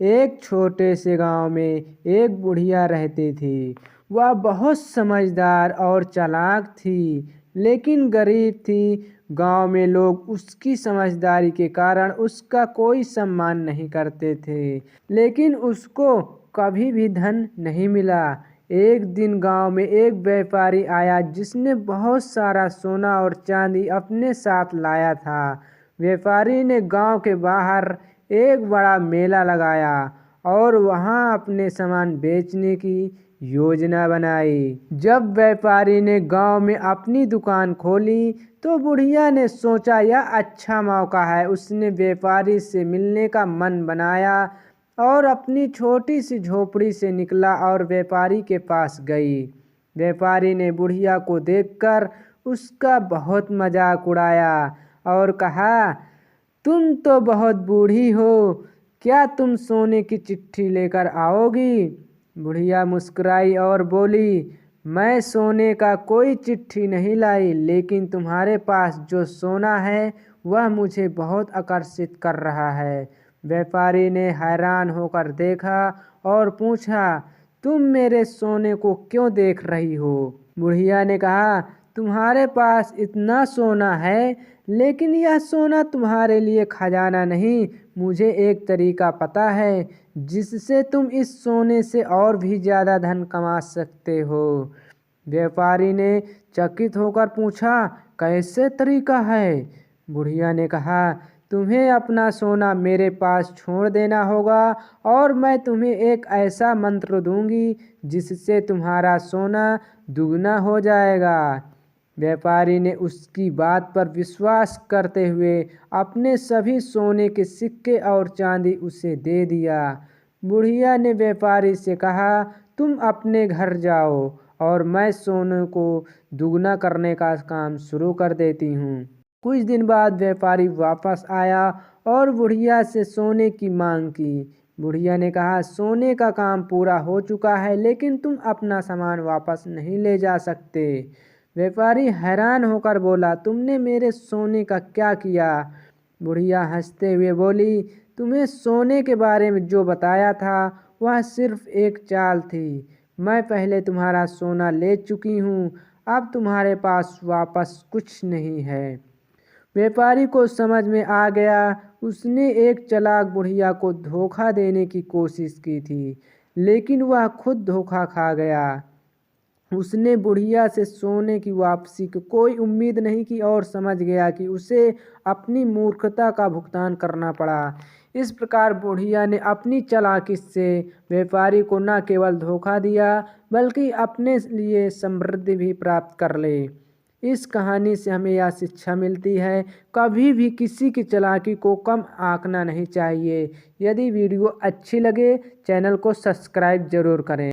एक छोटे से गांव में एक बुढ़िया रहती थी। वह बहुत समझदार और चालाक थी, लेकिन गरीब थी। गांव में लोग उसकी समझदारी के कारण उसका कोई सम्मान नहीं करते थे, लेकिन उसको कभी भी धन नहीं मिला। एक दिन गांव में एक व्यापारी आया जिसने बहुत सारा सोना और चांदी अपने साथ लाया था। व्यापारी ने गांव के बाहर एक बड़ा मेला लगाया और वहां अपने सामान बेचने की योजना बनाई। जब व्यापारी ने गांव में अपनी दुकान खोली तो बुढ़िया ने सोचा यह अच्छा मौका है। उसने व्यापारी से मिलने का मन बनाया और अपनी छोटी सी झोपड़ी से निकला और व्यापारी के पास गई। व्यापारी ने बुढ़िया को देखकर उसका बहुत मजाक उड़ाया और कहा, तुम तो बहुत बूढ़ी हो, क्या तुम सोने की चिट्ठी लेकर आओगी? बुढ़िया मुस्कुराई और बोली, मैं सोने का कोई चिट्ठी नहीं लाई, लेकिन तुम्हारे पास जो सोना है वह मुझे बहुत आकर्षित कर रहा है। व्यापारी ने हैरान होकर देखा और पूछा, तुम मेरे सोने को क्यों देख रही हो? बुढ़िया ने कहा, तुम्हारे पास इतना सोना है, लेकिन यह सोना तुम्हारे लिए खजाना नहीं। मुझे एक तरीका पता है जिससे तुम इस सोने से और भी ज़्यादा धन कमा सकते हो। व्यापारी ने चकित होकर पूछा, कैसे तरीका है? बुढ़िया ने कहा, तुम्हें अपना सोना मेरे पास छोड़ देना होगा और मैं तुम्हें एक ऐसा मंत्र दूंगी जिससे तुम्हारा सोना दुगना हो जाएगा। व्यापारी ने उसकी बात पर विश्वास करते हुए अपने सभी सोने के सिक्के और चांदी उसे दे दिया। बुढ़िया ने व्यापारी से कहा, तुम अपने घर जाओ और मैं सोने को दुगना करने का काम शुरू कर देती हूँ। कुछ दिन बाद व्यापारी वापस आया और बुढ़िया से सोने की मांग की। बुढ़िया ने कहा, सोने का काम पूरा हो चुका है, लेकिन तुम अपना सामान वापस नहीं ले जा सकते। व्यापारी हैरान होकर बोला, तुमने मेरे सोने का क्या किया? बुढ़िया हंसते हुए बोली, तुम्हें सोने के बारे में जो बताया था वह सिर्फ एक चाल थी। मैं पहले तुम्हारा सोना ले चुकी हूँ, अब तुम्हारे पास वापस कुछ नहीं है। व्यापारी को समझ में आ गया, उसने एक चालाक बुढ़िया को धोखा देने की कोशिश की थी, लेकिन वह खुद धोखा खा गया। उसने बुढ़िया से सोने की वापसी की कोई उम्मीद नहीं की और समझ गया कि उसे अपनी मूर्खता का भुगतान करना पड़ा। इस प्रकार बुढ़िया ने अपनी चालाकी से व्यापारी को न केवल धोखा दिया, बल्कि अपने लिए समृद्धि भी प्राप्त कर ले। इस कहानी से हमें यह शिक्षा मिलती है, कभी भी किसी की चालाकी को कम आंकना नहीं चाहिए। यदि वीडियो अच्छी लगे, चैनल को सब्सक्राइब जरूर करें।